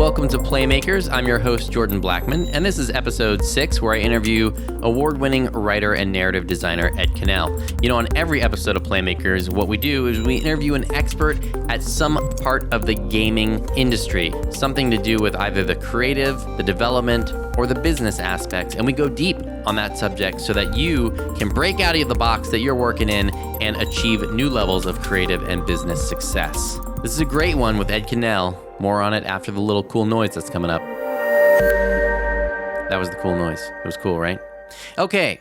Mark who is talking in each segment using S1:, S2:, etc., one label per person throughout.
S1: welcome to Playmakers. I'm your host, Jordan Blackman, and this is episode 6, where I interview award-winning writer and narrative designer Ed Kuehnel. You know, on every episode of Playmakers, what we do is we interview an expert at some part of the gaming industry, something to do with either the creative, the development, or the business aspects, and we go deep on that subject so that you can break out of the box that you're working in and achieve new levels of creative and business success. This is a great one with Ed Kuehnel. More on it after the little cool noise that's coming up. That was the cool noise. It was cool, right? Okay,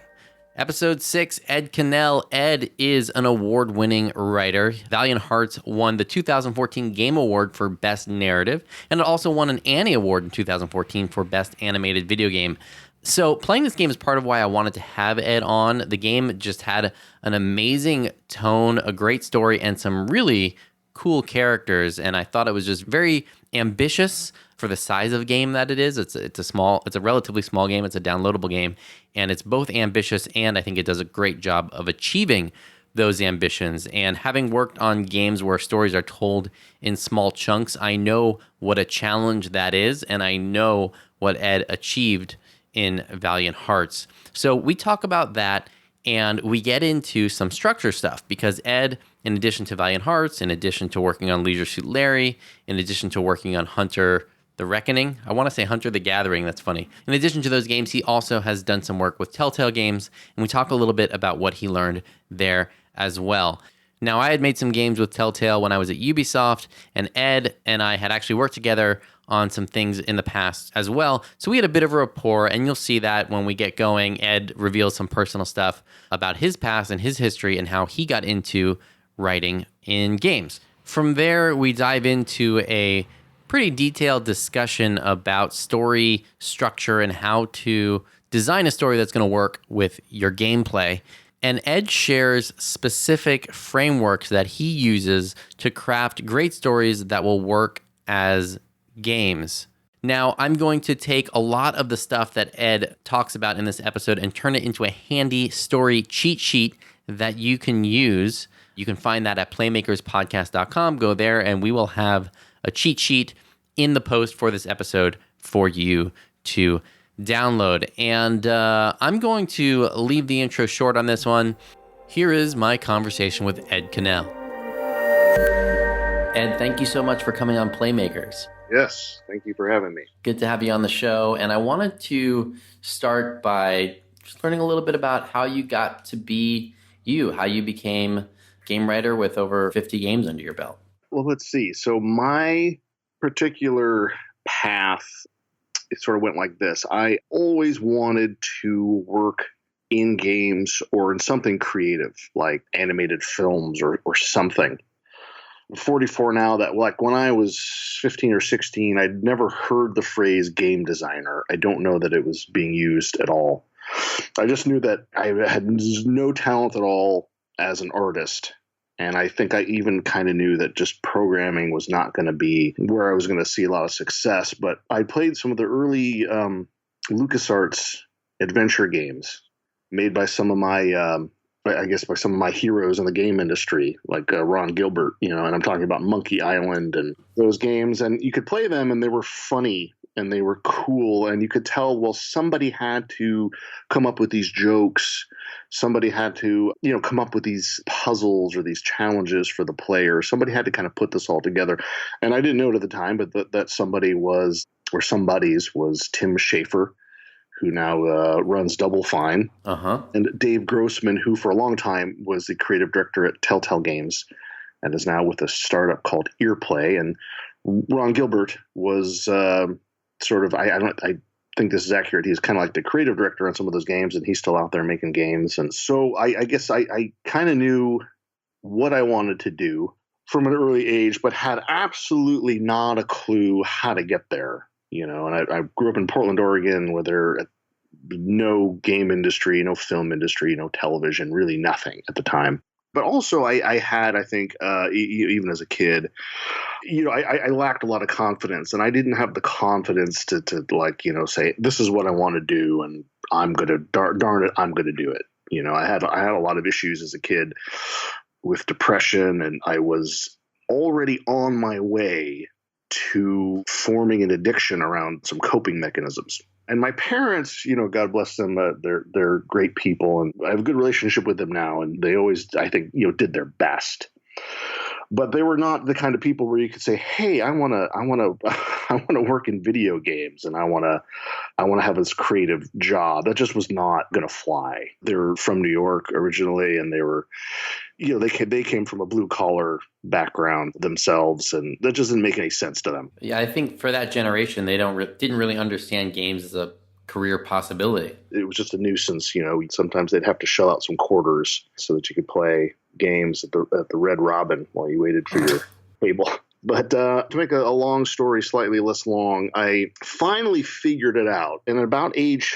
S1: episode 6, Ed Kuehnel. Ed is an award-winning writer. Valiant Hearts won the 2014 Game Award for Best Narrative, and it also won an Annie Award in 2014 for Best Animated Video Game. So playing this game is part of why I wanted to have Ed on. The game just had an amazing tone, a great story, and some really cool characters, and I thought it was just very ambitious for the size of game that it is. It's a relatively small game. It's a downloadable game, and it's both ambitious, and I think it does a great job of achieving those ambitions. And having worked on games where stories are told in small chunks, I know what a challenge that is, and I know what Ed achieved in Valiant Hearts. So we talk about that, and we get into some structure stuff, because Ed, in addition to Valiant Hearts, in addition to working on Leisure Suit Larry, in addition to working on Hunter the Reckoning, I want to say Hunter the Gathering, that's funny. In addition to those games, he also has done some work with Telltale Games, and we talk a little bit about what he learned there as well. Now, I had made some games with Telltale when I was at Ubisoft, and Ed and I had actually worked together on some things in the past as well. So we had a bit of a rapport, and you'll see that when we get going. Ed reveals some personal stuff about his past and his history and how he got into writing in games. From there, we dive into a pretty detailed discussion about story structure and how to design a story that's going to work with your gameplay. And Ed shares specific frameworks that he uses to craft great stories that will work as games. Now, I'm going to take a lot of the stuff that Ed talks about in this episode and turn it into a handy story cheat sheet that you can use. You can find that at playmakerspodcast.com. Go there, and we will have a cheat sheet in the post for this episode for you to download. And I'm going to leave the intro short on this one. Here is my conversation with Ed Kuehnel. Ed, thank you so much for coming on Playmakers.
S2: Yes, thank you for having me.
S1: Good to have you on the show. And I wanted to start by just learning a little bit about how you got to be you, how you became a game writer with over 50 games under your belt.
S2: Well, let's see. So my particular path, it sort of went like this. I always wanted to work in games or in something creative, like animated films or something. I'm 44 now. That, like, when I was 15 or 16, I'd never heard the phrase game designer. I don't know that it was being used at all. I just knew that I had no talent at all as an artist. And I think I even kind of knew that just programming was not going to be where I was going to see a lot of success. But I played some of the early LucasArts adventure games made by some of my by some of my heroes in the game industry, like Ron Gilbert, and I'm talking about Monkey Island and those games. And you could play them, and they were funny and they were cool. And you could tell, well, somebody had to come up with these jokes. Somebody had to, come up with these puzzles or these challenges for the player. Somebody had to kind of put this all together. And I didn't know it at the time, but that somebody's was Tim Schafer, who now runs Double Fine, and Dave Grossman, who for a long time was the creative director at Telltale Games and is now with a startup called Earplay. And Ron Gilbert was I think this is accurate. He's kind of like the creative director on some of those games, and he's still out there making games. And so I guess I kind of knew what I wanted to do from an early age, but had absolutely not a clue how to get there. And I grew up in Portland, Oregon, where there no game industry, no film industry, no television, really nothing at the time. But also I had, I think, even as a kid, I lacked a lot of confidence, and I didn't have the confidence to say, this is what I want to do, and I'm going to, darn it, I'm going to do it. I had a lot of issues as a kid with depression, and I was already on my way to forming an addiction around some coping mechanisms. And my parents, God bless them, they're great people, and I have a good relationship with them now. And they always, I think, did their best. But they were not the kind of people where you could say, "Hey, I want to work in video games, and I want to have this creative job." That just was not going to fly. They're from New York originally, and they were, they came from a blue collar background themselves, and that just didn't make any sense to them.
S1: Yeah, I think for that generation, they didn't really understand games as a career possibility.
S2: It was just a nuisance. Sometimes they'd have to shell out some quarters so that you could play games at the Red Robin while you waited for your table. But to make a long story slightly less long, I finally figured it out. And at about age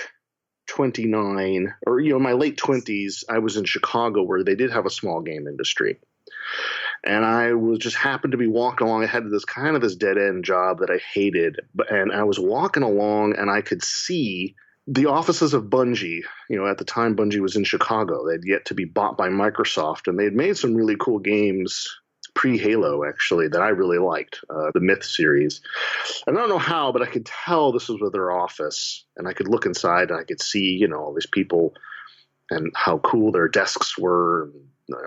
S2: 29, or in my late 20s, I was in Chicago where they did have a small game industry. And I was just happened to be walking along. I had this dead end job that I hated, and I was walking along, and I could see the offices of Bungie. At the time, Bungie was in Chicago. They'd yet to be bought by Microsoft, and they'd made some really cool games pre-Halo, actually, that I really liked, the Myth series. And I don't know how, but I could tell this was their office, and I could look inside, and I could see, all these people and how cool their desks were, and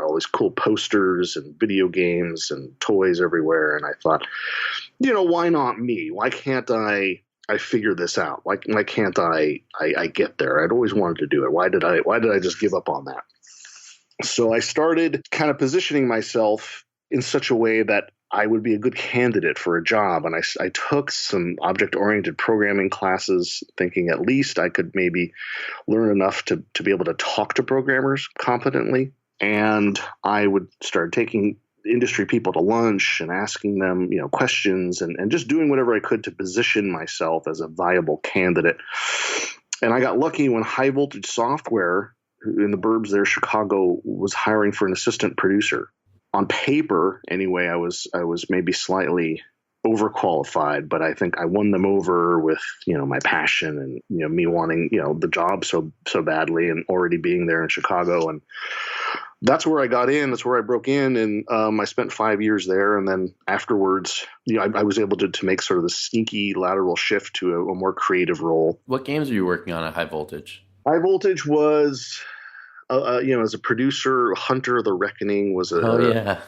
S2: all these cool posters and video games and toys everywhere. And I thought, why not me? Why can't I figure this out? Why can't I get there? I'd always wanted to do it. Why did I just give up on that? So I started kind of positioning myself in such a way that I would be a good candidate for a job. And I took some object-oriented programming classes, thinking at least I could maybe learn enough to be able to talk to programmers competently. And I would start taking industry people to lunch and asking them, questions, and just doing whatever I could to position myself as a viable candidate. And I got lucky when High Voltage Software in the burbs there, Chicago, was hiring for an assistant producer. On paper, anyway, I was maybe slightly overqualified, but I think I won them over with, my passion and, me wanting, the job so badly, and already being there in Chicago. And that's where I got in. That's where I broke in. And I spent 5 years there. And then afterwards, I was able to make sort of the sneaky lateral shift to a more creative role.
S1: What games were you working on at High Voltage?
S2: High Voltage was, as a producer, Hunter the Reckoning was a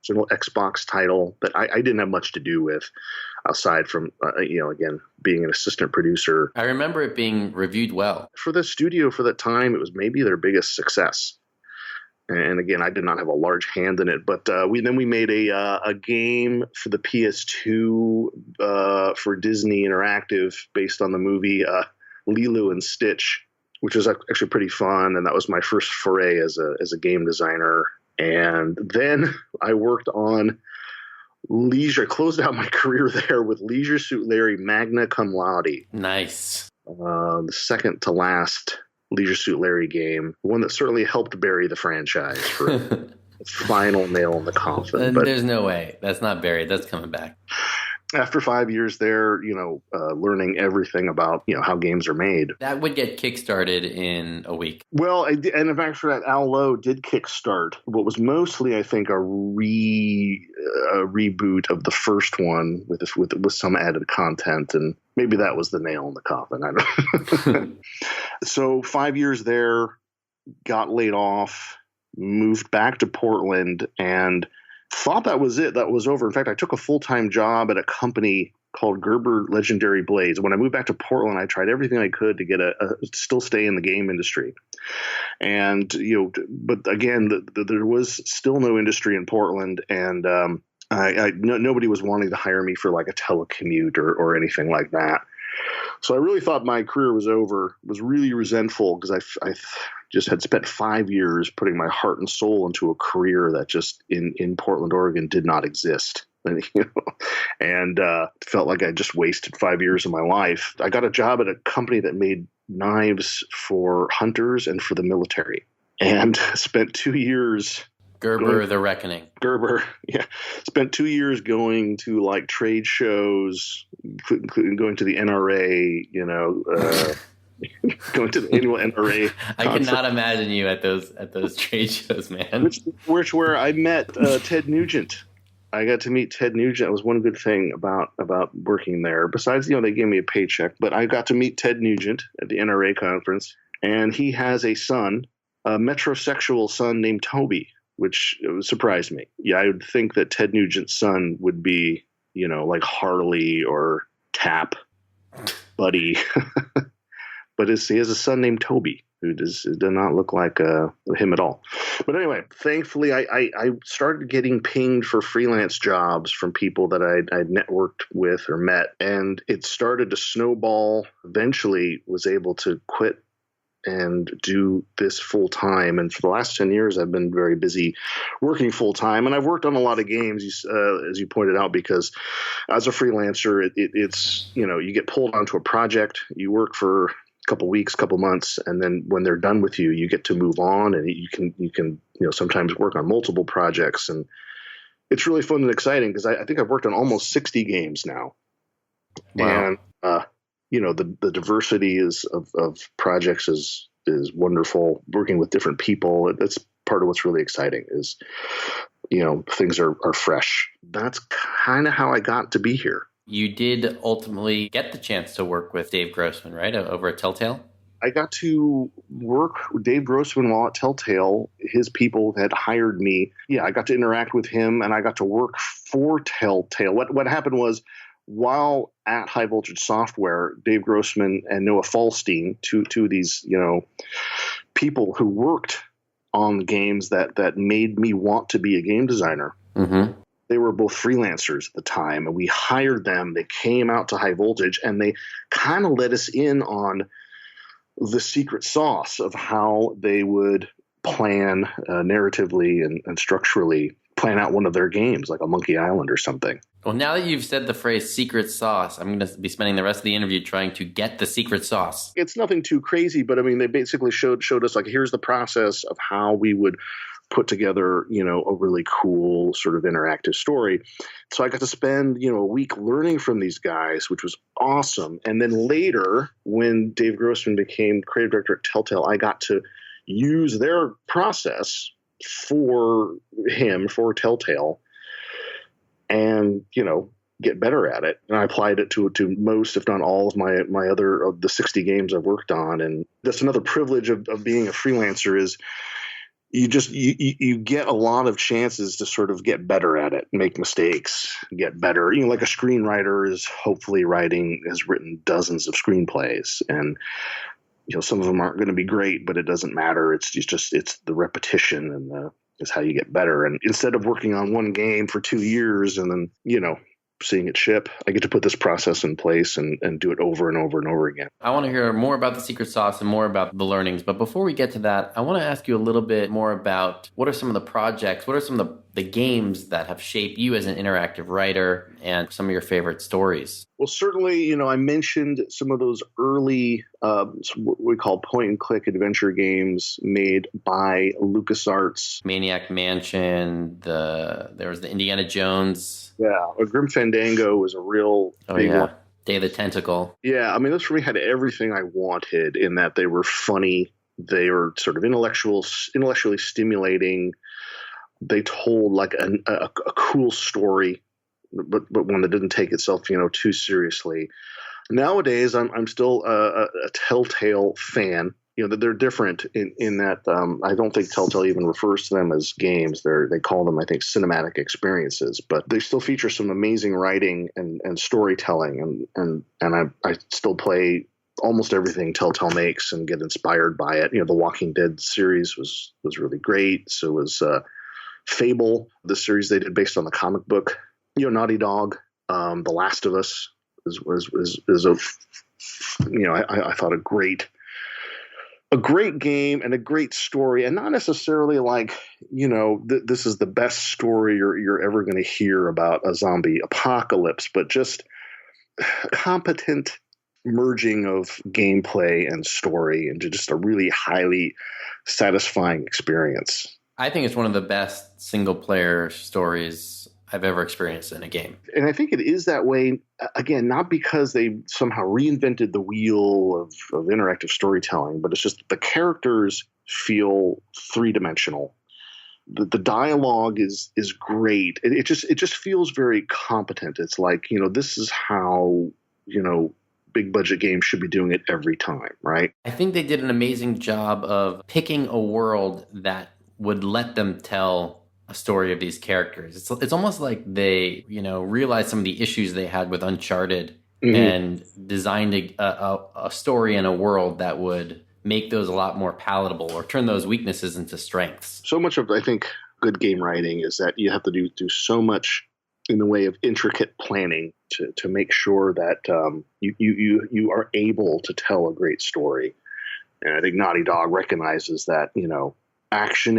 S2: original Xbox title that I didn't have much to do with, aside from, again, being an assistant producer.
S1: I remember it being reviewed well.
S2: For the studio for that time, it was maybe their biggest success. And again, I did not have a large hand in it, but we made a game for the PS2 for Disney Interactive based on the movie Lilo and Stitch, which was actually pretty fun. And that was my first foray as a game designer. And then I worked on closed out my career there with Leisure Suit Larry Magna Cum Laude.
S1: Nice.
S2: The second to last Leisure Suit Larry game, one that certainly helped bury the franchise for its final nail in the coffin.
S1: But there's no way. That's not buried. That's coming back.
S2: After 5 years there, learning everything about, how games are made.
S1: That would get kickstarted in a week.
S2: Well, and in fact, for that, Al Lowe did kickstart what was mostly, I think, a reboot of the first one with some added content, and maybe that was the nail in the coffin. I don't know. So 5 years there, got laid off, moved back to Portland, and thought that was it. That was over. In fact, I took a full-time job at a company called Gerber Legendary Blades. When I moved back to Portland, I tried everything I could to get still stay in the game industry. And, but again, there was still no industry in Portland. And nobody was wanting to hire me for like a telecommute or anything like that. So I really thought my career was over. Was really resentful because I just had spent 5 years putting my heart and soul into a career that just in Portland, Oregon did not exist. And felt like I just wasted 5 years of my life. I got a job at a company that made knives for hunters and for the military, and spent 2 years.
S1: Gerber the Reckoning.
S2: Gerber, yeah. Spent 2 years going to like trade shows, including going to the NRA, going to the annual NRA.
S1: I cannot imagine you at those trade shows, man.
S2: Where I met Ted Nugent. I got to meet Ted Nugent. That was one good thing about working there. Besides, they gave me a paycheck, but I got to meet Ted Nugent at the NRA conference, and he has a son, a metrosexual son named Toby, which surprised me. Yeah, I would think that Ted Nugent's son would be, like Harley or Tap, Buddy, but he has a son named Toby who does not look like him at all. But anyway, thankfully, I started getting pinged for freelance jobs from people that I'd networked with or met, and it started to snowball. Eventually, was able to quit and do this full time. And for the last 10 years, I've been very busy working full time. And I've worked on a lot of games, as you pointed out, because as a freelancer, it's, you get pulled onto a project, you work for a couple weeks, couple months, and then when they're done with you, you get to move on, and you can sometimes work on multiple projects. And it's really fun and exciting because I think I've worked on almost 60 games now.
S1: Wow.
S2: And, the diversity of projects is wonderful. Working with different people, that's part of what's really exciting is, things are fresh. That's kind of how I got to be here.
S1: You did ultimately get the chance to work with Dave Grossman, right, over at Telltale?
S2: I got to work with Dave Grossman while at Telltale. His people had hired me. Yeah, I got to interact with him, and I got to work for Telltale. What happened was, while at High Voltage Software, Dave Grossman and Noah Falstein, two of these, people who worked on games that made me want to be a game designer.
S1: Mm-hmm.
S2: They were both freelancers at the time, and we hired them. They came out to High Voltage, and they kind of let us in on the secret sauce of how they would plan narratively and structurally plan out one of their games, like a Monkey Island or something.
S1: Well, now that you've said the phrase secret sauce, I'm going to be spending the rest of the interview trying to get the secret sauce.
S2: It's nothing too crazy, but I mean, they basically showed us, like, here's the process of how we would put together, a really cool sort of interactive story. So I got to spend, a week learning from these guys, which was awesome. And then later, when Dave Grossman became creative director at Telltale, I got to use their process for Telltale, and get better at it. And I applied it to most, if not all, of my other of the 60 games I've worked on. And that's another privilege of being a freelancer is you get a lot of chances to sort of get better at it, make mistakes, get better. Like a screenwriter is hopefully has written dozens of screenplays, and some of them aren't going to be great, but it doesn't matter. It's the repetition and is how you get better. And instead of working on one game for 2 years and then, seeing it ship, I get to put this process in place and do it over and over and over again.
S1: I want to hear more about the secret sauce and more about the learnings. But before we get to that, I want to ask you a little bit more about what are some of the projects, what are some of the games that have shaped you as an interactive writer and some of your favorite stories? Well,
S2: certainly, I mentioned some of those early, what we call point-and-click adventure games made by LucasArts.
S1: Maniac Mansion, there was the Indiana Jones.
S2: Yeah, Grim Fandango was a real big one.
S1: Day of the Tentacle.
S2: Yeah, I mean, those for me had everything I wanted in that they were funny, they were sort of intellectually stimulating. They told like a cool story, but one that didn't take itself, too seriously. Nowadays, I'm still a Telltale fan. They're different in that I don't think Telltale even refers to them as games. They call them, I think, cinematic experiences. But they still feature some amazing writing and storytelling, and I still play almost everything Telltale makes and get inspired by it. The Walking Dead series was really great. So was Fable, the series they did based on the comic book. Naughty Dog, The Last of Us is I thought a great game and a great story, and not necessarily like, this is the best story you're ever going to hear about a zombie apocalypse, but just competent merging of gameplay and story into just a really highly satisfying experience.
S1: I think it's one of the best single-player stories I've ever experienced in a game.
S2: And I think it is that way, again, not because they somehow reinvented the wheel of interactive storytelling, but it's just the characters feel three-dimensional. the dialogue is great. It just feels very competent. It's like, this is how, big budget games should be doing it every time, right?
S1: I think they did an amazing job of picking a world that would let them tell a story of these characters. It's almost like they, realized some of the issues they had with Uncharted and designed a story and a world that would make those a lot more palatable or turn those weaknesses into strengths.
S2: So much of, I think, good game writing is that you have to do so much in the way of intricate planning to make sure that you are able to tell a great story. And I think Naughty Dog recognizes that, action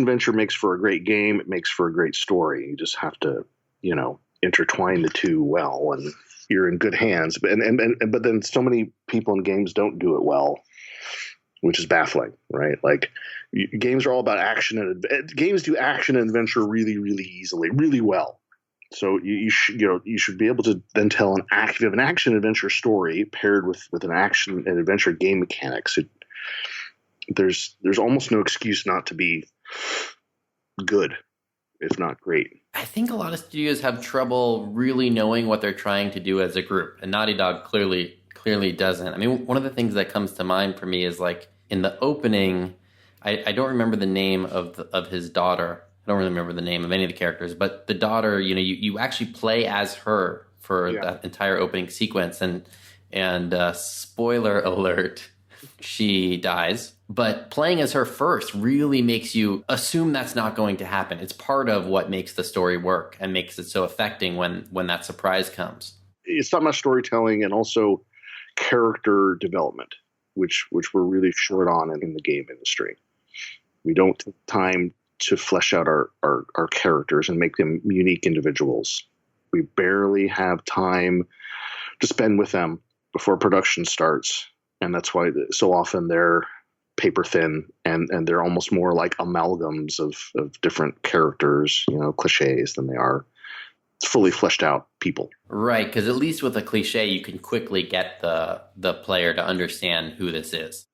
S2: adventure makes for a great game. It makes for a great story. You just have to, intertwine the two well, and you're in good hands. But then so many people in games don't do it well, which is baffling, right? Like, games are all about action, and games do action and adventure really, really easily, really well. So you should be able to then tell if you have an action adventure story paired with an action and adventure game mechanics. There's almost no excuse not to be good, if not great.
S1: I think a lot of studios have trouble really knowing what they're trying to do as a group, and Naughty Dog clearly doesn't. I mean, one of the things that comes to mind for me is like in the opening, I don't remember the name of his daughter. I don't really remember the name of any of the characters, but the daughter, you actually play as her for that entire opening sequence, and spoiler alert, she dies. But playing as her first really makes you assume that's not going to happen. It's part of what makes the story work and makes it so affecting when that surprise comes.
S2: It's not much storytelling and also character development, which we're really short on in the game industry. We don't take time to flesh out our characters and make them unique individuals. We barely have time to spend with them before production starts. And that's why so often they're paper thin and they're almost more like amalgams of different characters, cliches, than they are fully fleshed out people.
S1: Right, because at least with a cliche, you can quickly get the player to understand who this is.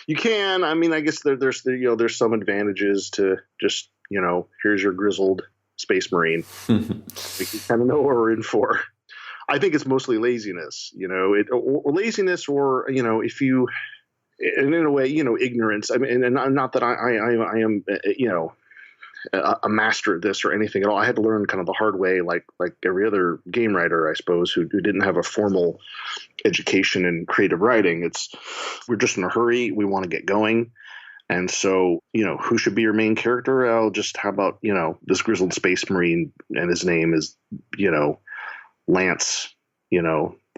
S2: You can. I mean, I guess there's some advantages to just, here's your grizzled space marine. We can kind of know what we're in for. I think it's mostly laziness, or laziness, or, if you, and in a way, ignorance. I mean, and not that I am, a master at this or anything at all. I had to learn kind of the hard way, like every other game writer, I suppose, who didn't have a formal education in creative writing. We're just in a hurry. We want to get going. And so, who should be your main character? How about, this grizzled space marine, and his name is, Lance,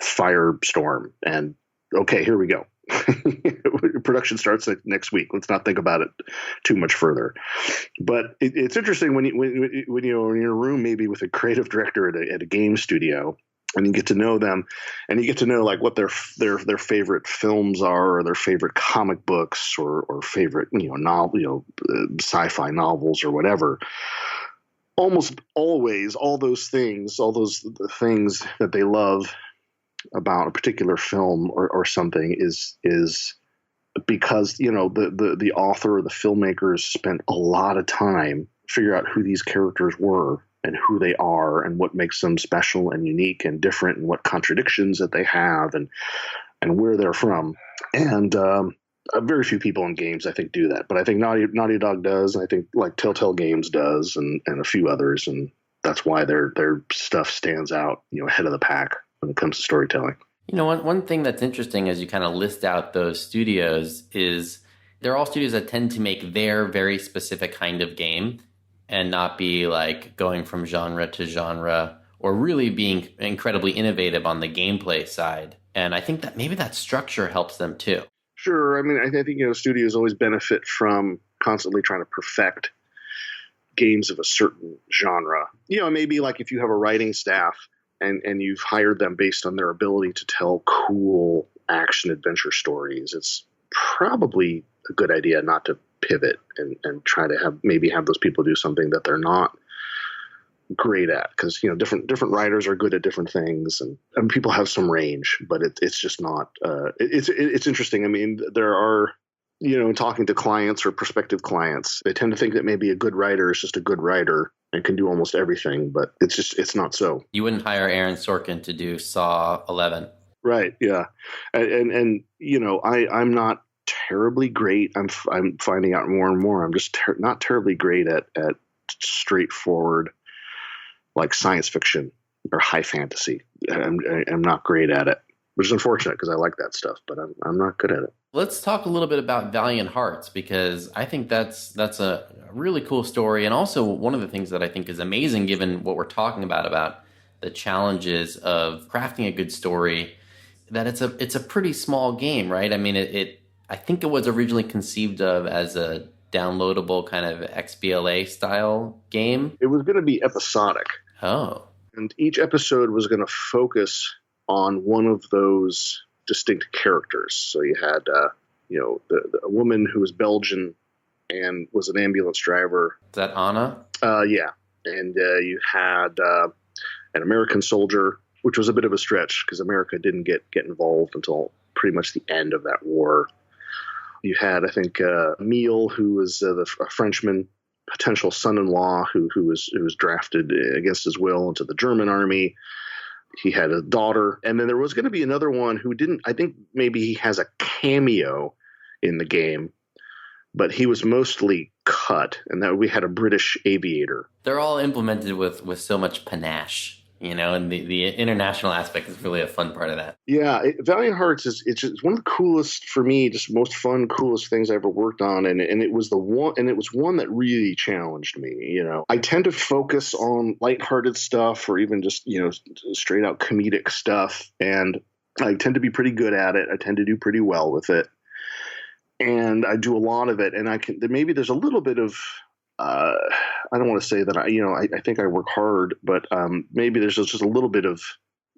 S2: Firestorm. And okay, here we go. Production starts next week. Let's not think about it too much further. But it's interesting when you're in a room, maybe with a creative director at a game studio, and you get to know them, and you get to know like what their favorite films are, or their favorite comic books, or favorite novel, sci-fi novels, or whatever. Almost always, all those things that they love about a particular film or something is because the author or the filmmakers spent a lot of time figure out who these characters were and who they are and what makes them special and unique and different, and what contradictions that they have and where they're from. And very few people in games, I think, do that. But I think Naughty Dog does, and I think like Telltale Games does, and a few others, and that's why their stuff stands out, ahead of the pack when it comes to storytelling.
S1: One thing that's interesting as you kind of list out those studios is they're all studios that tend to make their very specific kind of game and not be like going from genre to genre, or really being incredibly innovative on the gameplay side. And I think that maybe that structure helps them too.
S2: Sure. I mean, I think, studios always benefit from constantly trying to perfect games of a certain genre. Maybe like if you have a writing staff and you've hired them based on their ability to tell cool action adventure stories, it's probably a good idea not to pivot and try to have those people do something that they're not great at, because different writers are good at different things, and people have some range, but it's just not it's interesting. I mean, there are talking to clients or prospective clients, they tend to think that maybe a good writer is just a good writer and can do almost everything, but it's not so.
S1: You wouldn't hire Aaron Sorkin to do Saw 11.
S2: Right. Yeah. And I'm not terribly great. I'm finding out more and more. I'm just not terribly great at straightforward, like science fiction or high fantasy. I'm not great at it, which is unfortunate because I like that stuff, but I'm not good at it.
S1: Let's talk a little bit about Valiant Hearts, because I think that's a really cool story, and also one of the things that I think is amazing given what we're talking about the challenges of crafting a good story, that it's a pretty small game, right? I mean, I think it was originally conceived of as a downloadable kind of XBLA style game.
S2: It was going to be episodic.
S1: Oh.
S2: And each episode was going to focus on one of those distinct characters. So you had, a woman who was Belgian and was an ambulance driver.
S1: Is that Anna?
S2: Yeah. And you had an American soldier, which was a bit of a stretch because America didn't get involved until pretty much the end of that war. You had, I think, Emile, who was a Frenchman, potential son-in-law who was drafted against his will into the German army. He had a daughter. And then there was going to be another one who didn't, I think maybe he has a cameo in the game, but he was mostly cut. And that we had a British aviator.
S1: They're all implemented with so much panache, and the international aspect is really a fun part of that.
S2: Yeah, Valiant Hearts it's just one of the coolest, for me, just most fun, coolest things I ever worked on, and it was one that really challenged me. I tend to focus on lighthearted stuff or even just straight out comedic stuff, and I tend to be pretty good at it. I tend to do pretty well with it, and I do a lot of it. And maybe there's a little bit of I don't want to say that I think I work hard, but maybe there's just a little bit of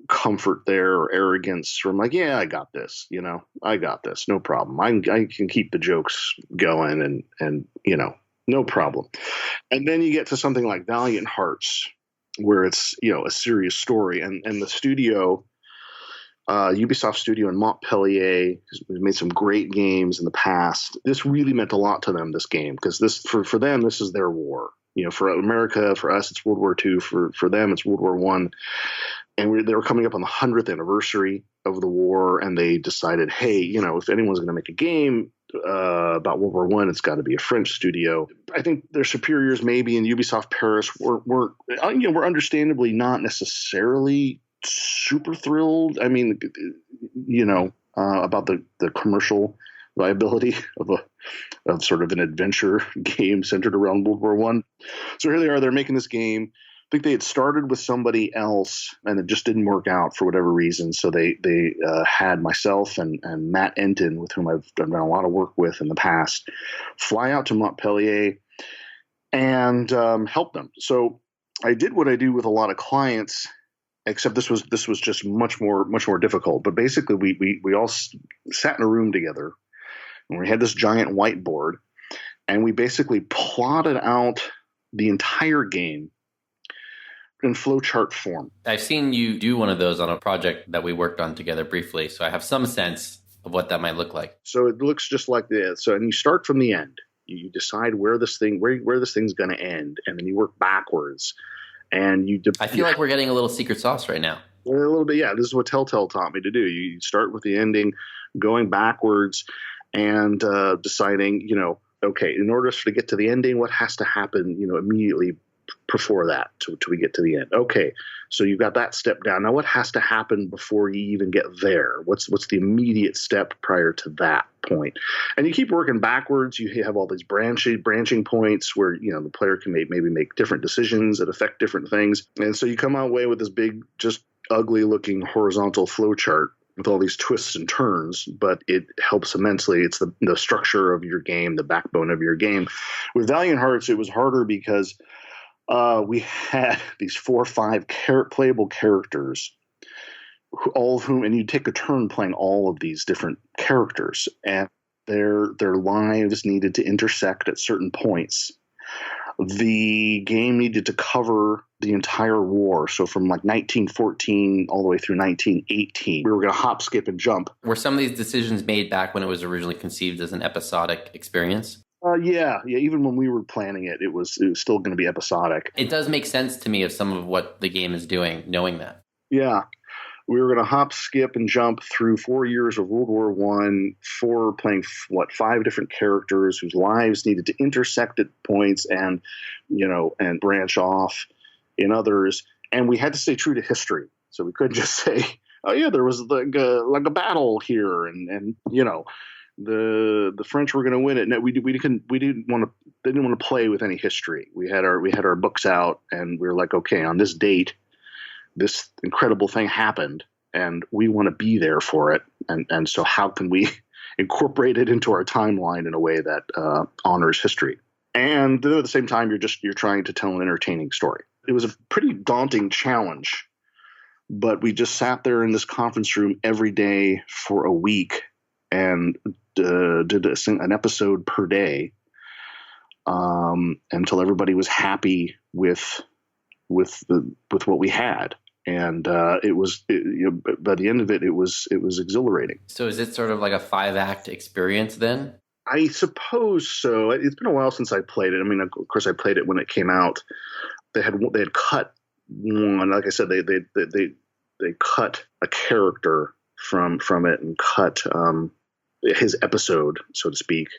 S2: comfort there or arrogance from like, yeah, I got this, I got this, no problem. I can keep the jokes going and no problem. And then you get to something like Valiant Hearts, where it's, a serious story, and the studio, Ubisoft studio in Montpellier, has made some great games in the past. This really meant a lot to them, this game, because this for them, this is their war. For America, for us, it's World War II. For them, it's World War I. And they were coming up on the 100th anniversary of the war, and they decided, hey, if anyone's going to make a game about World War I, it's got to be a French studio. I think their superiors, maybe in Ubisoft Paris, were understandably not necessarily super thrilled. I mean, about the commercial viability of sort of an adventure game centered around World War I. So here they are, they're making this game. I think they had started with somebody else and it just didn't work out for whatever reason. So they had myself and Matt Enton, with whom I've done a lot of work with in the past, fly out to Montpellier and help them. So I did what I do with a lot of clients, except this was just much more difficult. But basically, we all sat in a room together, and we had this giant whiteboard, and we basically plotted out the entire game in flowchart form.
S1: I've seen you do one of those on a project that we worked on together briefly, so I have some sense of what that might look like.
S2: So it looks just like this. So, and you start from the end. You decide where this thing's going to end, and then you work backwards. And
S1: I feel like we're getting a little secret sauce right now.
S2: A little bit, yeah. This is what Telltale taught me to do. You start with the ending, going backwards, and deciding, okay, in order to get to the ending, what has to happen, immediately before that till we get to the end. Okay, so you've got that step down. Now, what has to happen before you even get there? What's the immediate step prior to that point? And you keep working backwards. You have all these branching points where the player can maybe make different decisions that affect different things. And so you come away with this big, just ugly looking horizontal flowchart with all these twists and turns, but it helps immensely. It's the structure of your game, the backbone of your game. With Valiant Hearts, it was harder because we had these 4 or 5 playable characters, all of whom, and you take a turn playing all of these different characters, and their lives needed to intersect at certain points. The game needed to cover the entire war. So from like 1914 all the way through 1918, we were going to hop, skip, and jump.
S1: Were some of these decisions made back when it was originally conceived as an episodic experience?
S2: Yeah. Even when we were planning it, it was still going to be episodic.
S1: It does make sense to me of some of what the game is doing, knowing that.
S2: Yeah. We were going to hop, skip, and jump through 4 years of World War I, playing 5 different characters whose lives needed to intersect at points and branch off in others. And we had to stay true to history. So we couldn't just say, oh yeah, there was like a battle here, and the French were going to win it. No, we didn't want to play with any history. We had our books out, and we were like, okay, on this date, this incredible thing happened, and we want to be there for it. And so how can we incorporate it into our timeline in a way that honors history? And at the same time, you're trying to tell an entertaining story. It was a pretty daunting challenge, but we just sat there in this conference room every day for a week and did an episode per day until everybody was happy with what we had. And by the end of it, it was exhilarating.
S1: So is it sort of like a 5-act experience then?
S2: I suppose so. It's been a while since I played it. I mean, of course, I played it when it came out. They had cut one. Like I said, they cut a character from it and cut his episode, so to speak.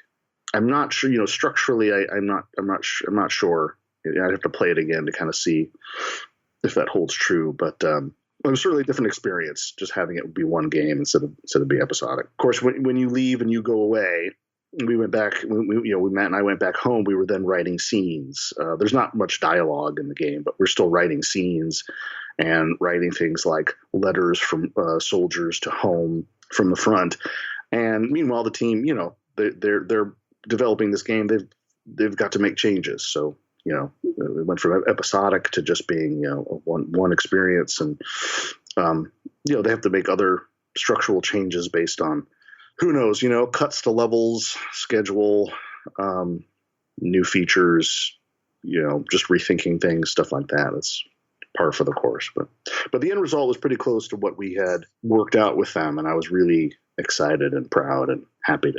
S2: I'm not sure. Structurally, I'm not sure. I'd have to play it again to kind of see if that holds true, but it was certainly a different experience just having it be one game instead of be episodic. Of course, when you leave and you go away, we went back. Matt and I went back home. We were then writing scenes. There's not much dialogue in the game, but we're still writing scenes and writing things like letters from soldiers to home from the front. And meanwhile, the team, they're developing this game. They've got to make changes. So. It went from episodic to just being, one experience. And, they have to make other structural changes based on, who knows, cuts to levels, schedule, new features, just rethinking things, stuff like that. It's par for the course. But the end result was pretty close to what we had worked out with them. And I was really excited and proud and happy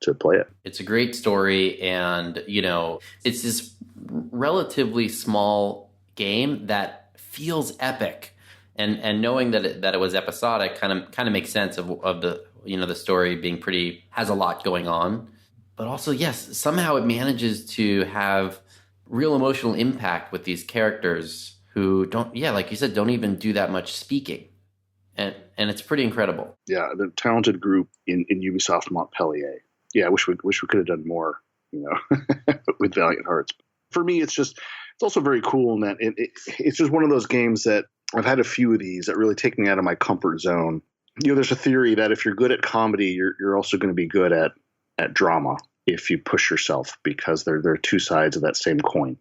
S2: to play it.
S1: It's a great story, and it's this relatively small game that feels epic, and knowing that it was episodic kind of makes sense of the the story being has a lot going on, but also yes, somehow it manages to have real emotional impact with these characters who don't like you said, don't even do that much speaking, and it's pretty incredible. Yeah,
S2: the talented group in Ubisoft Montpellier. Yeah, I wish we could have done more, with Valiant Hearts. For me, it's also very cool in that it's just one of those games that I've had a few of these that really take me out of my comfort zone. There's a theory that if you're good at comedy, you're also going to be good at drama if you push yourself, because there are two sides of that same coin.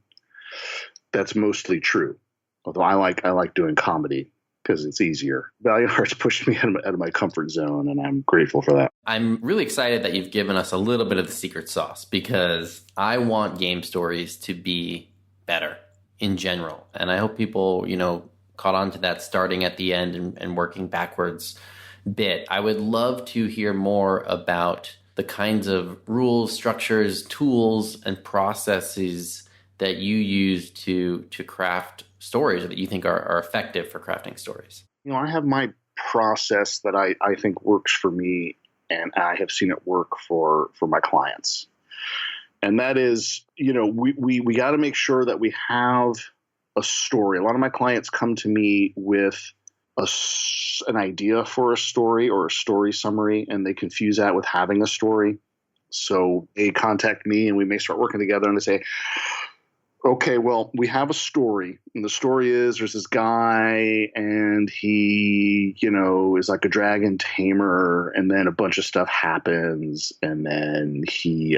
S2: That's mostly true. Although I like doing comedy because it's easier. Valiant Hearts pushed me out of my comfort zone, and I'm grateful for that.
S1: I'm really excited that you've given us a little bit of the secret sauce, because I want game stories to be better in general. And I hope people, caught on to that starting at the end and working backwards bit. I would love to hear more about the kinds of rules, structures, tools, and processes that you use to craft stories, or that you think are effective for crafting stories.
S2: I have my process that I think works for me, and I have seen it work for my clients. And that is, we got to make sure that we have a story. A lot of my clients come to me with an idea for a story or a story summary, and they confuse that with having a story. So they contact me, and we may start working together, and they say, okay, well, we have a story, and the story is there's this guy, and he, is like a dragon tamer, and then a bunch of stuff happens, and then he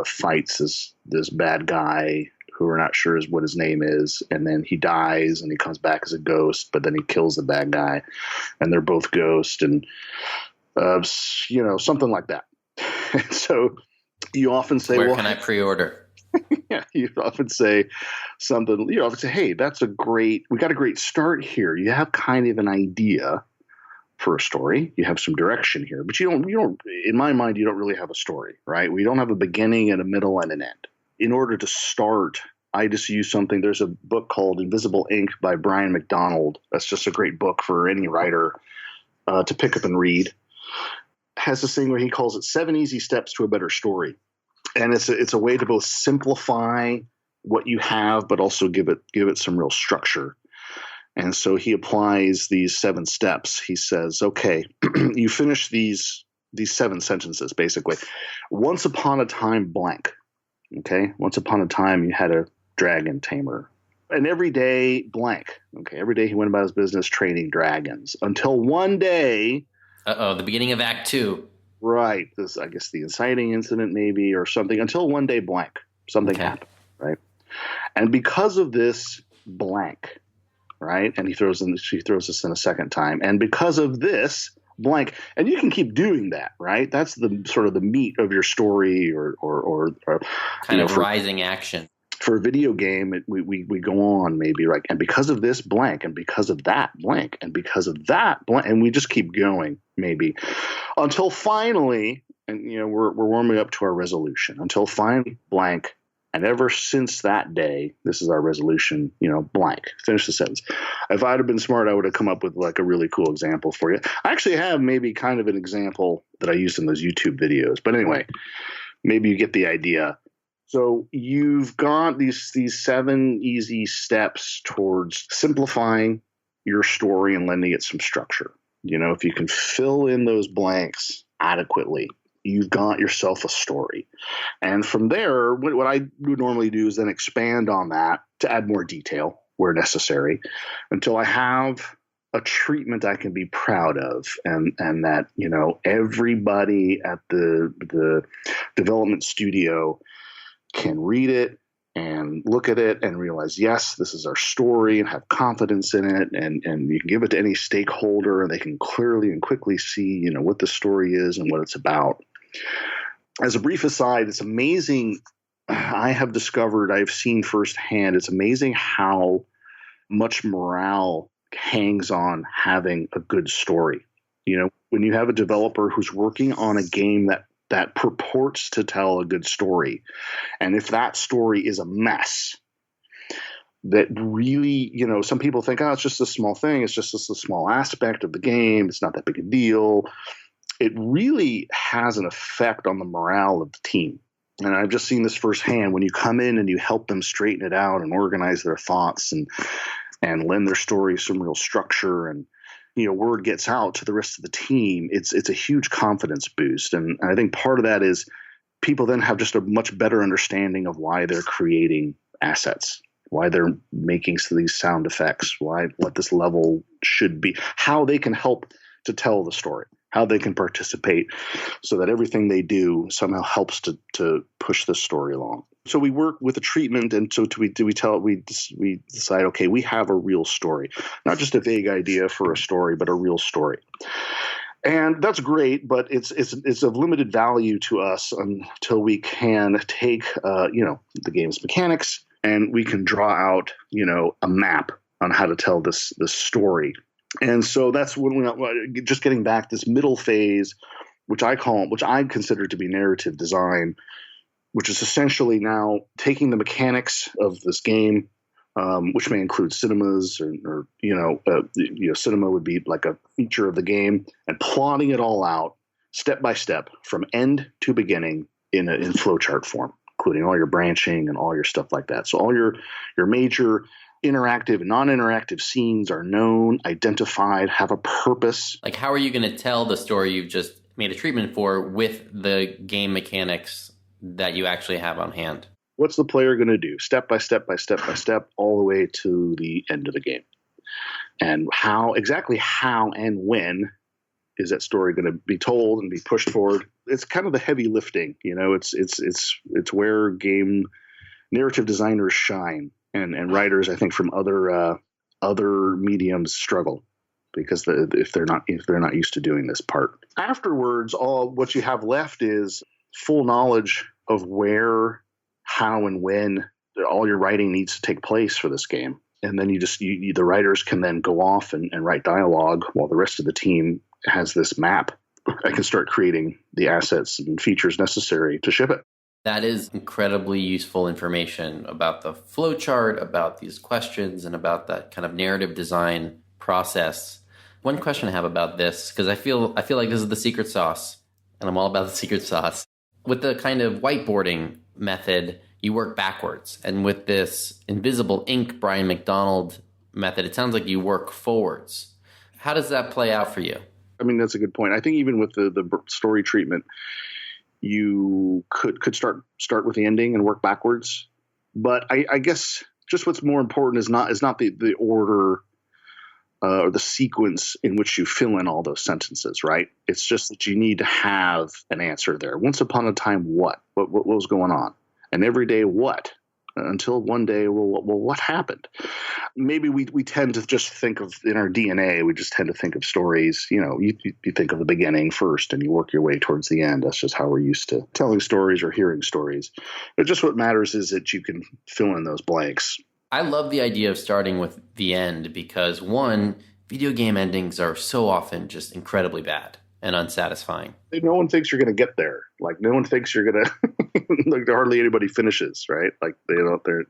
S2: fights this bad guy who we're not sure what his name is, and then he dies, and he comes back as a ghost, but then he kills the bad guy, and they're both ghosts, and something like that. And so you often say,
S1: where can I pre-order?
S2: Yeah, you often say something. You often say, "Hey, we got a great start here. You have kind of an idea for a story. You have some direction here, but you don't. In my mind, you don't really have a story, right? We don't have a beginning and a middle and an end. In order to start, I just use something. There's a book called Invisible Ink by Brian McDonald. That's just a great book for any writer to pick up and read. Has this thing where he calls it 7 Easy Steps to a Better Story. And it's a way to both simplify what you have, but also give it some real structure. And so he applies these 7 steps. He says, okay, you finish these 7 sentences, basically. Once upon a time, blank. Okay. Once upon a time, you had a dragon tamer. And every day, blank. Okay. Every day he went about his business training dragons until one day.
S1: The beginning of Act 2.
S2: Right. This, I guess, the inciting incident maybe or something. Until one day, blank. Something happened. Right. And because of this, blank. Right. And she throws this in a second time. And because of this, blank. And you can keep doing that. Right. That's the sort of the meat of your story or
S1: kind of rising action.
S2: For a video game, we go on maybe like, and because of this blank, and because of that blank, and because of that blank, and we just keep going maybe until finally, and we're warming up to our resolution until finally blank. And ever since that day, this is our resolution, blank. Finish the sentence. If I'd have been smart, I would have come up with like a really cool example for you. I actually have maybe kind of an example that I used in those YouTube videos. But anyway, maybe you get the idea. So you've got these 7 easy steps towards simplifying your story and lending it some structure. If you can fill in those blanks adequately, you've got yourself a story. And from there, what I would normally do is then expand on that to add more detail where necessary until I have a treatment I can be proud of and that, everybody at the development studio can read it and look at it and realize, yes, this is our story and have confidence in it. And you can give it to any stakeholder and they can clearly and quickly see, what the story is and what it's about. As a brief aside, it's amazing. I've seen firsthand, it's amazing how much morale hangs on having a good story. When you have a developer who's working on a game that purports to tell a good story. And if that story is a mess, that really, some people think, it's just a small thing. It's just a small aspect of the game. It's not that big a deal. It really has an effect on the morale of the team. And I've just seen this firsthand when you come in and you help them straighten it out and organize their thoughts and lend their story some real structure and, word gets out to the rest of the team, it's a huge confidence boost. And I think part of that is people then have just a much better understanding of why they're creating assets, why they're making these sound effects, what this level should be, how they can help to tell the story, how they can participate so that everything they do somehow helps to push the story along. So we work with a treatment, and so we decide, okay, we have a real story, not just a vague idea for a story, but a real story. And that's great, but it's of limited value to us until we can take the game's mechanics and we can draw out a map on how to tell this story. And so that's when we just getting back this middle phase, which I consider to be narrative design, which is essentially now taking the mechanics of this game, which may include cinemas or cinema would be like a feature of the game, and plotting it all out step by step from end to beginning in flowchart form, including all your branching and all your stuff like that. So all your major interactive and non-interactive scenes are known, identified, have a purpose.
S1: Like, how are you going to tell the story you've just made a treatment for with the game mechanics that you actually have on hand?
S2: What's the player going to do step by step by step by step all the way to the end of the game? And exactly how and when is that story going to be told and be pushed forward? It's kind of the heavy lifting, it's where game narrative designers shine and writers, I think, from other mediums struggle because if they're not used to doing this part. Afterwards, all what you have left is full knowledge of where how and when all your writing needs to take place for this game. And then the writers can then go off and write dialogue while the rest of the team has this map. I can start creating the assets and features necessary to ship it.
S1: That is incredibly useful information about the flowchart, about these questions, and about that kind of narrative design process. One question I have about this, because I feel like this is the secret sauce, and I'm all about the secret sauce. With the kind of whiteboarding method, you work backwards. And with this invisible ink Brian McDonald method, it sounds like you work forwards. How does that play out for you?
S2: I mean, that's a good point. I think even with the story treatment, you could start with the ending and work backwards. But I guess just what's more important is not the order or the sequence in which you fill in all those sentences, right? It's just that you need to have an answer there. Once upon a time, what was going on? And every day, what? Until one day, well, what happened? Maybe we tend to just think of, in our DNA, we just tend to think of stories. You think of the beginning first and you work your way towards the end. That's just how we're used to telling stories or hearing stories. But just what matters is that you can fill in those blanks.
S1: I love the idea of starting with the end because, one, video game endings are so often just incredibly bad and unsatisfying.
S2: No one thinks you're going to get there. Like, no one thinks you're going to like, hardly anybody finishes, right? Like, they're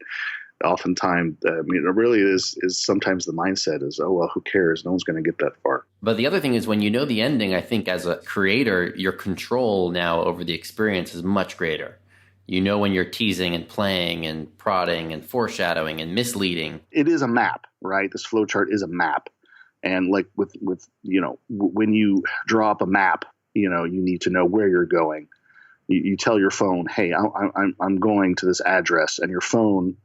S2: oftentimes, it really is sometimes the mindset is, oh, well, who cares? No one's going to get that far.
S1: But the other thing is when you know the ending, I think as a creator, your control now over the experience is much greater. You know when you're teasing and playing and prodding and foreshadowing and misleading.
S2: It is a map, right? This flowchart is a map. And like with when you draw up a map, you need to know where you're going. You tell your phone, hey, I'm going to this address, and your phone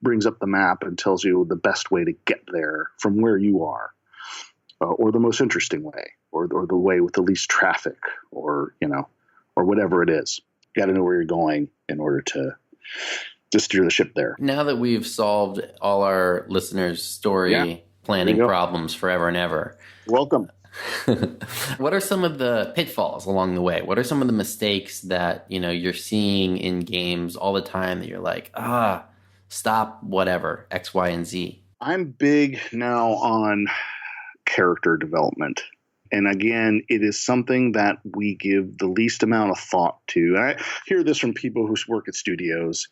S2: brings up the map and tells you the best way to get there from where you are, or the most interesting way, or the way with the least traffic, or whatever it is. You got to know where you're going in order to steer the ship there.
S1: Now that we've solved all our listeners' story planning problems forever and ever.
S2: Welcome.
S1: What are some of the pitfalls along the way? What are some of the mistakes that, you're seeing in games all the time that you're like, stop whatever, X, Y, and Z?
S2: I'm big now on character development. And again, it is something that we give the least amount of thought to. I hear this from people who work at studios.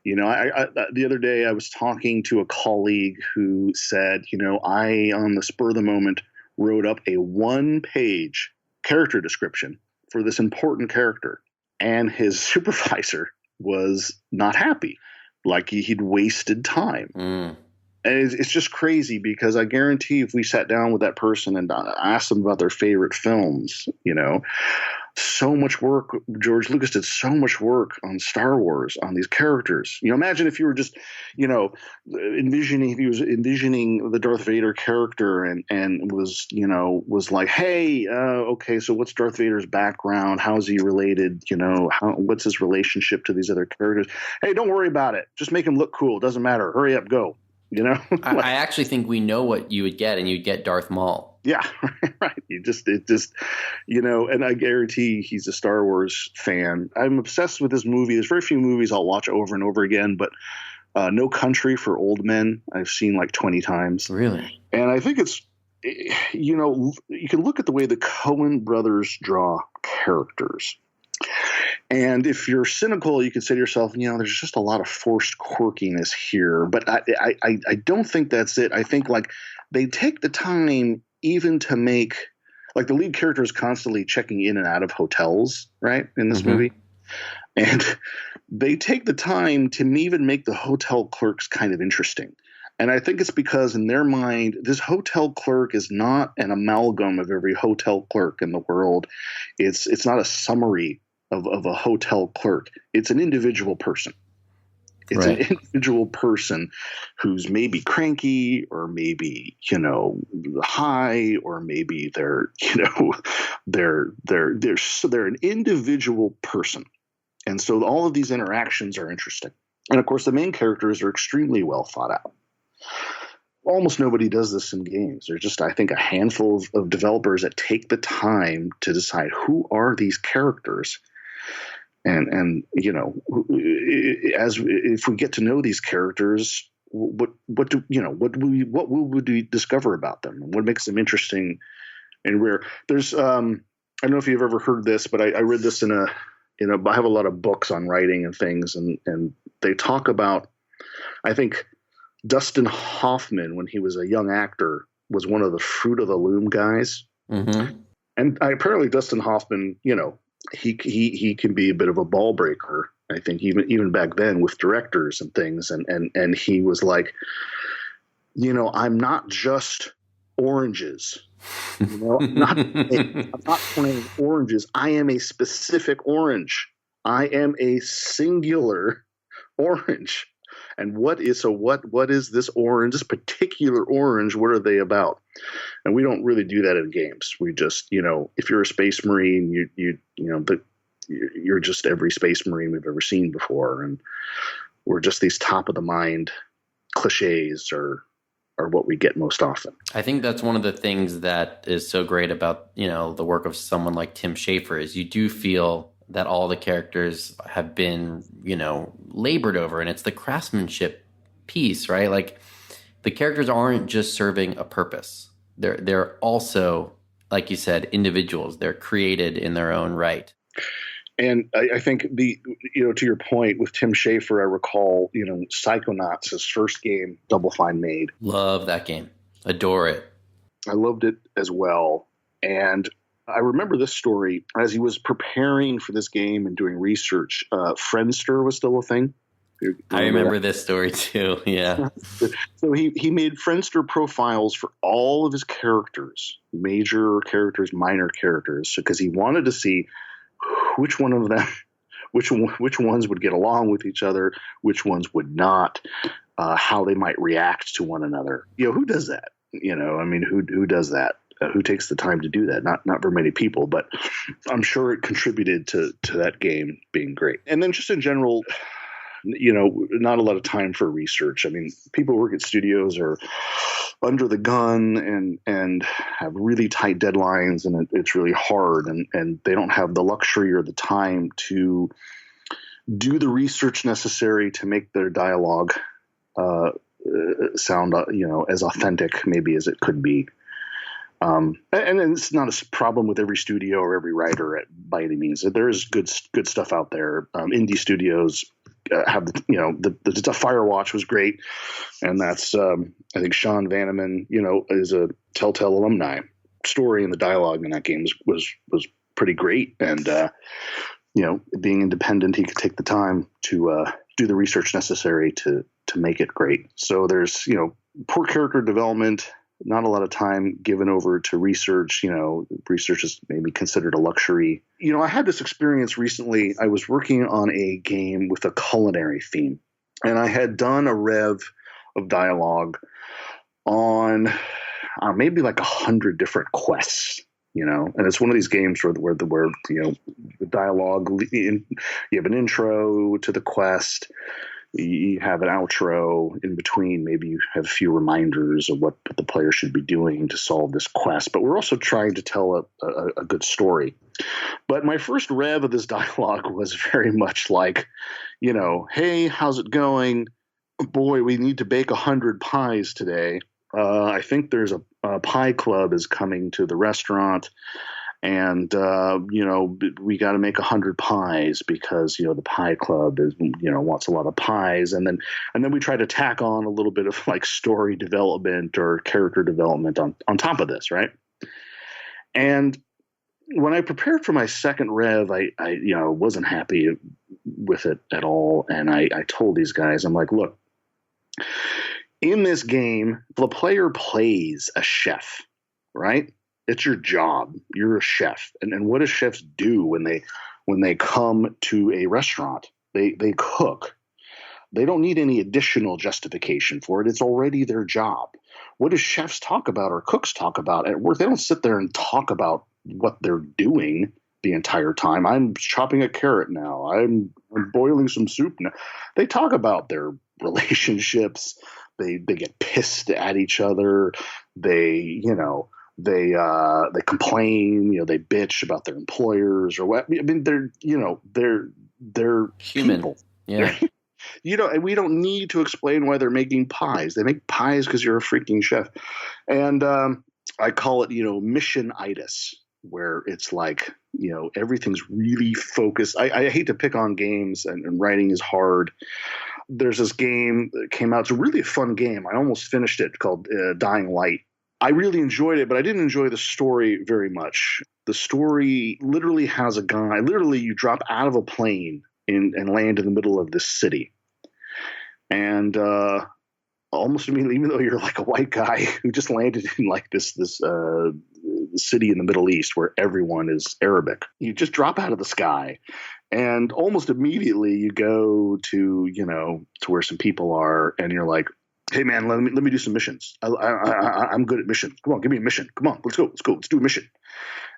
S2: The other day I was talking to a colleague who said, I, on the spur of the moment, wrote up a 1-page character description for this important character. And his supervisor was not happy, like he'd wasted time. And it's just crazy because I guarantee if we sat down with that person and asked them about their favorite films, so much work. George Lucas did so much work on Star Wars, on these characters. Imagine if you were just, envisioning the Darth Vader character and was like, hey, okay, so what's Darth Vader's background? How's he related? What's his relationship to these other characters? Hey, don't worry about it. Just make him look cool. Doesn't matter. Hurry up, go.
S1: I actually think we know what you would get, and you'd get Darth Maul.
S2: Yeah, right. And I guarantee he's a Star Wars fan. I'm obsessed with this movie. There's very few movies I'll watch over and over again, but No Country for Old Men, I've seen like 20 times.
S1: Really?
S2: And I think it's, you can look at the way the Coen brothers draw characters. And if you're cynical, you can say to yourself, there's just a lot of forced quirkiness here. But I don't think that's it. I think like they take the time even to make, like, the lead character is constantly checking in and out of hotels, right, in this movie. And they take the time to even make the hotel clerks kind of interesting. And I think it's because in their mind, this hotel clerk is not an amalgam of every hotel clerk in the world. It's not a summary of a hotel clerk. It's an individual person. It's an individual person who's maybe cranky, or maybe, high, or maybe they're an individual person. And so all of these interactions are interesting. And of course, the main characters are extremely well thought out. Almost nobody does this in games. There's just, I think, a handful of developers that take the time to decide who are these characters And as if we get to know these characters, what would we discover about them, and what makes them interesting and rare? There's I don't know if you've ever heard this, but I read this I have a lot of books on writing and things, and they talk about, I think Dustin Hoffman, when he was a young actor, was one of the Fruit of the Loom guys.
S1: Mm-hmm.
S2: And apparently Dustin Hoffman, he can be a bit of a ball breaker, I think, even back then with directors and things. And he was like, I'm not just oranges. I'm not playing oranges. I am a specific orange. I am a singular orange. And what is this orange, this particular orange? What are they about? And we don't really do that in games. We just, if you're a space marine, you're just every space marine we've ever seen before, and we're just these top of the mind cliches are what we get most often.
S1: I think that's one of the things that is so great about the work of someone like Tim Schafer is you do feel that all the characters have been, labored over, and it's the craftsmanship piece, right? Like the characters aren't just serving a purpose. They're also, like you said, individuals. They're created in their own right.
S2: And I think to your point with Tim Schafer, I recall, Psychonauts, his first game, Double Fine made.
S1: Love that game. Adore it.
S2: I loved it as well. And I remember this story as he was preparing for this game and doing research. Friendster was still a thing.
S1: I remember this story too. Yeah.
S2: So he made Friendster profiles for all of his characters, major characters, minor characters, because he wanted to see which one of them, which ones would get along with each other, which ones would not, how they might react to one another. Who does that? Who does that? Who takes the time to do that? Not very many people, but I'm sure it contributed to that game being great. And then just in general, not a lot of time for research. I mean, people who work at studios are under the gun and have really tight deadlines, and it's really hard, and they don't have the luxury or the time to do the research necessary to make their dialogue sound, as authentic maybe as it could be. And it's not a problem with every studio or every writer by any means. There is good stuff out there. Indie studios have the Firewatch was great, and that's I think Sean Vanneman is a Telltale alumni. Story and the dialogue in that game was pretty great, and being independent, he could take the time to do the research necessary to make it great. So there's poor character development. Not a lot of time given over to research. Research is maybe considered a luxury. I had this experience recently. I was working on a game with a culinary theme, and I had done a rev of dialogue on maybe like 100 different quests. And it's one of these games where the dialogue, you have an intro to the quest. You have an outro in between. Maybe you have a few reminders of what the player should be doing to solve this quest. But we're also trying to tell a good story. But my first rev of this dialogue was very much like, hey, how's it going? Boy, we need to bake 100 pies today. I think there's a pie club is coming to the restaurant. And, we got to make 100 pies because, the pie club is, wants a lot of pies. And then we try to tack on a little bit of like story development or character development on top of this. Right. And when I prepared for my second rev, I wasn't happy with it at all. And I told these guys, I'm like, look, in this game, the player plays a chef, right? It's your job. You're a chef. And what do chefs do when they come to a restaurant? They cook. They don't need any additional justification for it. It's already their job. What do chefs talk about or cooks talk about at work? They don't sit there and talk about what they're doing the entire time. I'm chopping a carrot now. I'm boiling some soup now. They talk about their relationships. They get pissed at each other. They complain, they bitch about their employers or what. I mean, they're they're
S1: Human.
S2: people.
S1: Yeah.
S2: And we don't need to explain why they're making pies. They make pies because you're a freaking chef. And I call it, mission-itis, where it's like, everything's really focused. I hate to pick on games, and writing is hard. There's this game that came out. It's really a fun game. I almost finished it, called Dying Light. I really enjoyed it, but I didn't enjoy the story very much. The story literally has a guy. Literally, you drop out of a plane and land in the middle of this city. And almost immediately, even though you're like a white guy who just landed in like this city in the Middle East where everyone is Arabic, you just drop out of the sky. And almost immediately you go to, to where some people are, and you're like, hey man, let me do some missions. I'm good at missions. Come on, give me a mission. Come on, let's go, let's do a mission.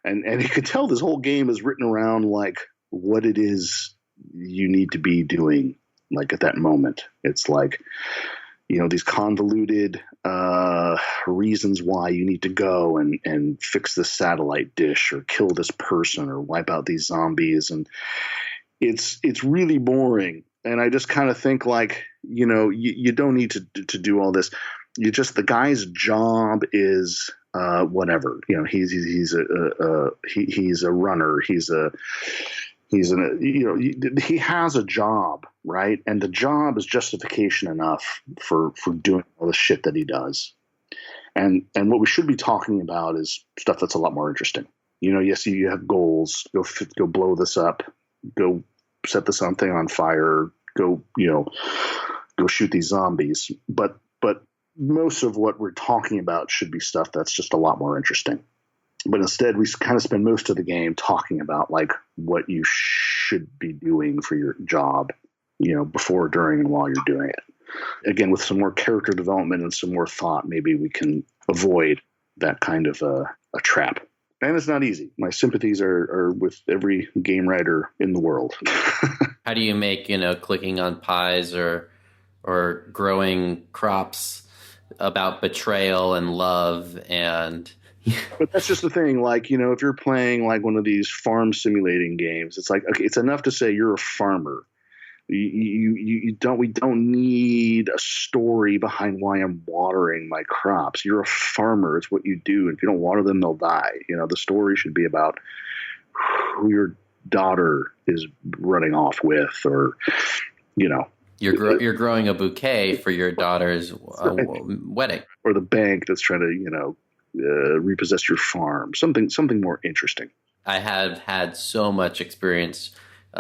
S2: And you can tell this whole game is written around like what it is you need to be doing, like at that moment. It's like, these convoluted reasons why you need to go and fix this satellite dish or kill this person or wipe out these zombies. And it's really boring. And I just kind of think like, you don't need to do all this. The guy's job is whatever. He's a runner. He has a job, right? And the job is justification enough for doing all the shit that he does. And what we should be talking about is stuff that's a lot more interesting. Yes, you have goals. Go blow this up. Go set this thing on fire. Go shoot these zombies. But most of what we're talking about should be stuff that's just a lot more interesting. But instead, we kind of spend most of the game talking about like what you should be doing for your job, before, during, and while you're doing it. Again, with some more character development and some more thought, maybe we can avoid that kind of a trap. And it's not easy. My sympathies are with every game writer in the world.
S1: How do you make, clicking on pies or growing crops about betrayal and love and...
S2: But that's just the thing. Like, if you're playing like one of these farm simulating games, it's like, okay, it's enough to say you're a farmer. We don't need a story behind why I'm watering my crops. You're a farmer. It's what you do. And if you don't water them, they'll die. The story should be about who your daughter is running off with, or,
S1: You're growing a bouquet for your daughter's wedding.
S2: Or the bank that's trying to, repossess your farm. Something more interesting.
S1: I have had so much experience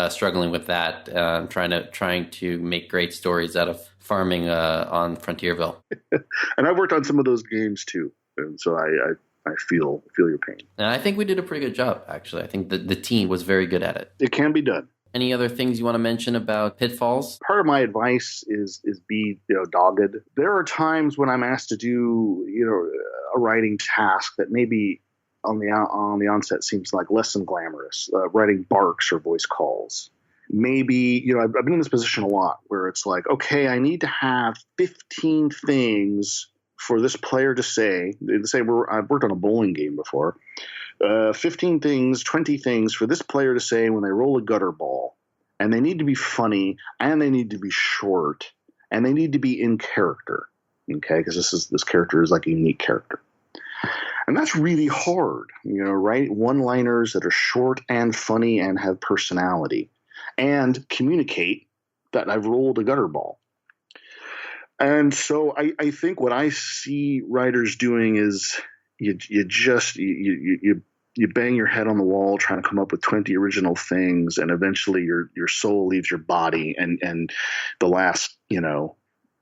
S1: struggling with that, trying to make great stories out of farming on Frontierville.
S2: And I've worked on some of those games too, and so I feel your pain.
S1: And I think we did a pretty good job, actually. I think the team was very good at it.
S2: It can be done.
S1: Any other things you want to mention about pitfalls?
S2: Part of my advice is be dogged. There are times when I'm asked to do a writing task that maybe on the onset seems like less than glamorous. Writing barks or voice calls. Maybe I've been in this position a lot where it's like, okay, I need to have 15 things for this player to say. I've worked on a bowling game before. 15 things, 20 things for this player to say when they roll a gutter ball. And they need to be funny, and they need to be short, and they need to be in character. Okay, because this character is like a unique character. And that's really hard, right? One-liners that are short and funny and have personality and communicate that I've rolled a gutter ball. And so I think what I see writers doing is you bang your head on the wall trying to come up with 20 original things, and eventually your soul leaves your body, and the last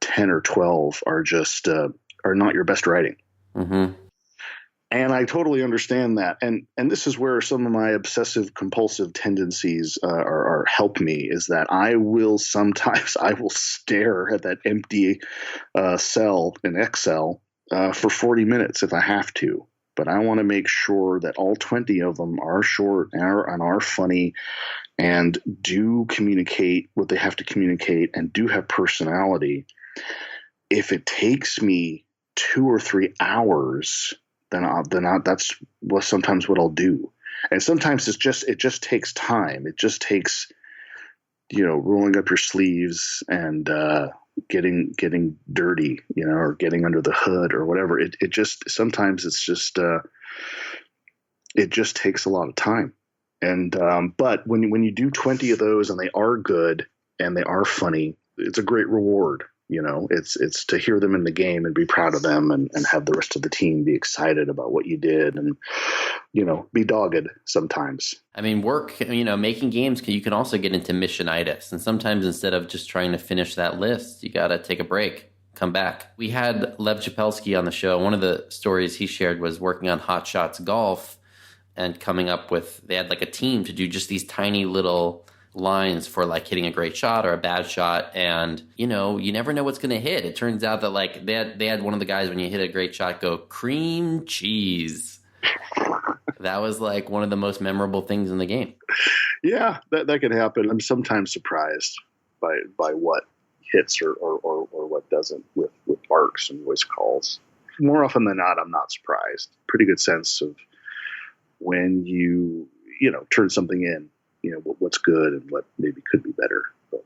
S2: 10 or 12 are just are not your best writing.
S1: Mm-hmm.
S2: And I totally understand that. And this is where some of my obsessive compulsive tendencies are help me, is that I will stare at that empty cell in Excel for 40 minutes if I have to. But I want to make sure that all 20 of them are short and are funny and do communicate what they have to communicate and do have personality. If it takes me 2 or 3 hours, then that's sometimes what I'll do. And sometimes it just takes time. It just takes rolling up your sleeves and getting dirty, or getting under the hood or whatever. It just sometimes it's just it just takes a lot of time. And but when you do 20 of those and they are good and they are funny, it's a great reward. It's to hear them in the game and be proud of them and have the rest of the team be excited about what you did and, be dogged sometimes.
S1: I mean, making games, you can also get into missionitis. And sometimes instead of just trying to finish that list, you got to take a break, come back. We had Lev Chapelsky on the show. One of the stories he shared was working on Hot Shots Golf and coming up with, they had like a team to do just these tiny little lines for like hitting a great shot or a bad shot, and you never know what's going to hit. It turns out that like they had one of the guys, when you hit a great shot, go cream cheese. That was like one of the most memorable things in the game.
S2: Yeah, that can happen. I'm sometimes surprised by what hits or what doesn't with barks and voice calls. More often than not, I'm not surprised. Pretty good sense of when you turn something in, what's good and what maybe could be better. But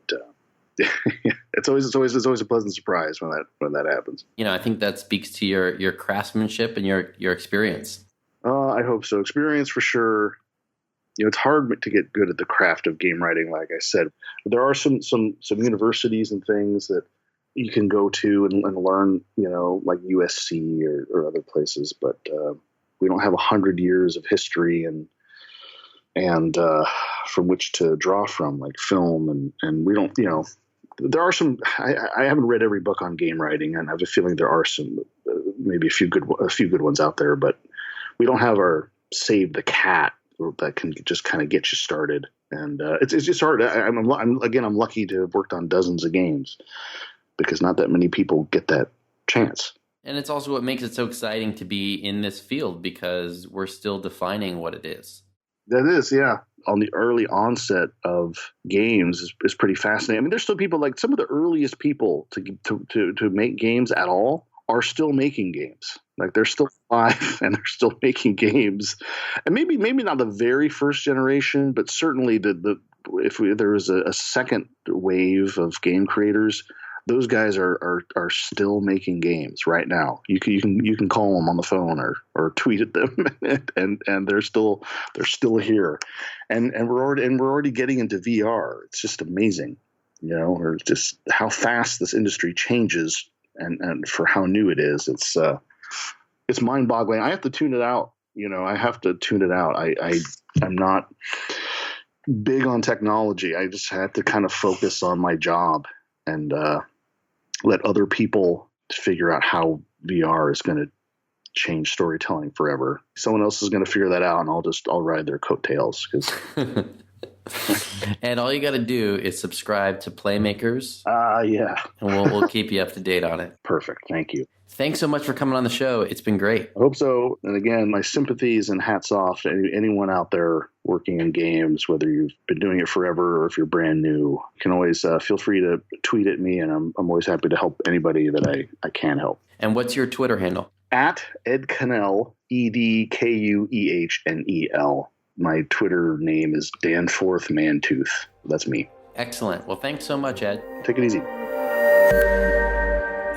S2: it's always a pleasant surprise when that happens.
S1: I think that speaks to your craftsmanship and your experience.
S2: I hope so. Experience for sure. It's hard to get good at the craft of game writing, like I said. There are some universities and things that you can go to and learn, like USC or other places, but we don't have 100 years of history and from which to draw from, like film, and we don't, there are some. I haven't read every book on game writing, and I have a feeling there are some, maybe a few good ones out there, but we don't have our Save the Cat that can just kind of get you started, and it's just hard. I'm lucky to have worked on dozens of games because not that many people get that chance.
S1: And it's also what makes it so exciting to be in this field, because we're still defining what it is.
S2: That is, yeah. On the early onset of games is pretty fascinating. I mean, there's still people, like some of the earliest people to make games at all are still making games. Like they're still alive and they're still making games. And maybe not the very first generation, but certainly if there was a second wave of game creators, those guys are still making games right now. You can call them on the phone or tweet at them, and they're still here, and we're already getting into VR. It's just amazing, or just how fast this industry changes, and for how new it is. It's mind boggling. I have to tune it out. I have to tune it out. I'm not big on technology. I just have to kind of focus on my job and let other people figure out how VR is going to change storytelling forever. Someone else is going to figure that out, and I'll ride their coattails.
S1: And all you got to do is subscribe to Playmakers.
S2: Yeah.
S1: And we'll keep you up to date on it.
S2: Perfect. Thank you.
S1: Thanks so much for coming on the show. It's been great.
S2: I hope so. And again, my sympathies and hats off to anyone out there working in games, whether you've been doing it forever or if you're brand new. You can always feel free to tweet at me, and I'm always happy to help anybody that I can help.
S1: And what's your Twitter handle?
S2: At Ed Kuehnel, EDKUEHNEL. My Twitter name is Danforth Mantooth. That's me.
S1: Excellent. Well, thanks so much, Ed.
S2: Take it easy.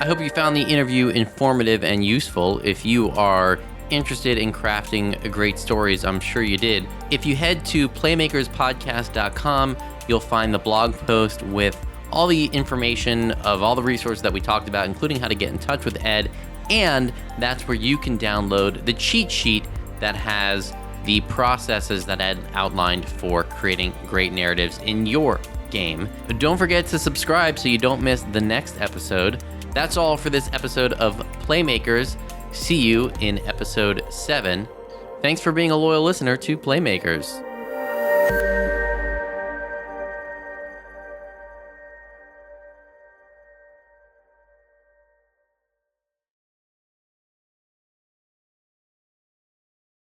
S1: I hope you found the interview informative and useful. If you are interested in crafting great stories, I'm sure you did. If you head to playmakerspodcast.com, you'll find the blog post with all the information of all the resources that we talked about, including how to get in touch with Ed. And that's where you can download the cheat sheet that has the processes that Ed outlined for creating great narratives in your game. But don't forget to subscribe so you don't miss the next episode. That's all for this episode of Playmakers. See you in episode 7. Thanks for being a loyal listener to Playmakers.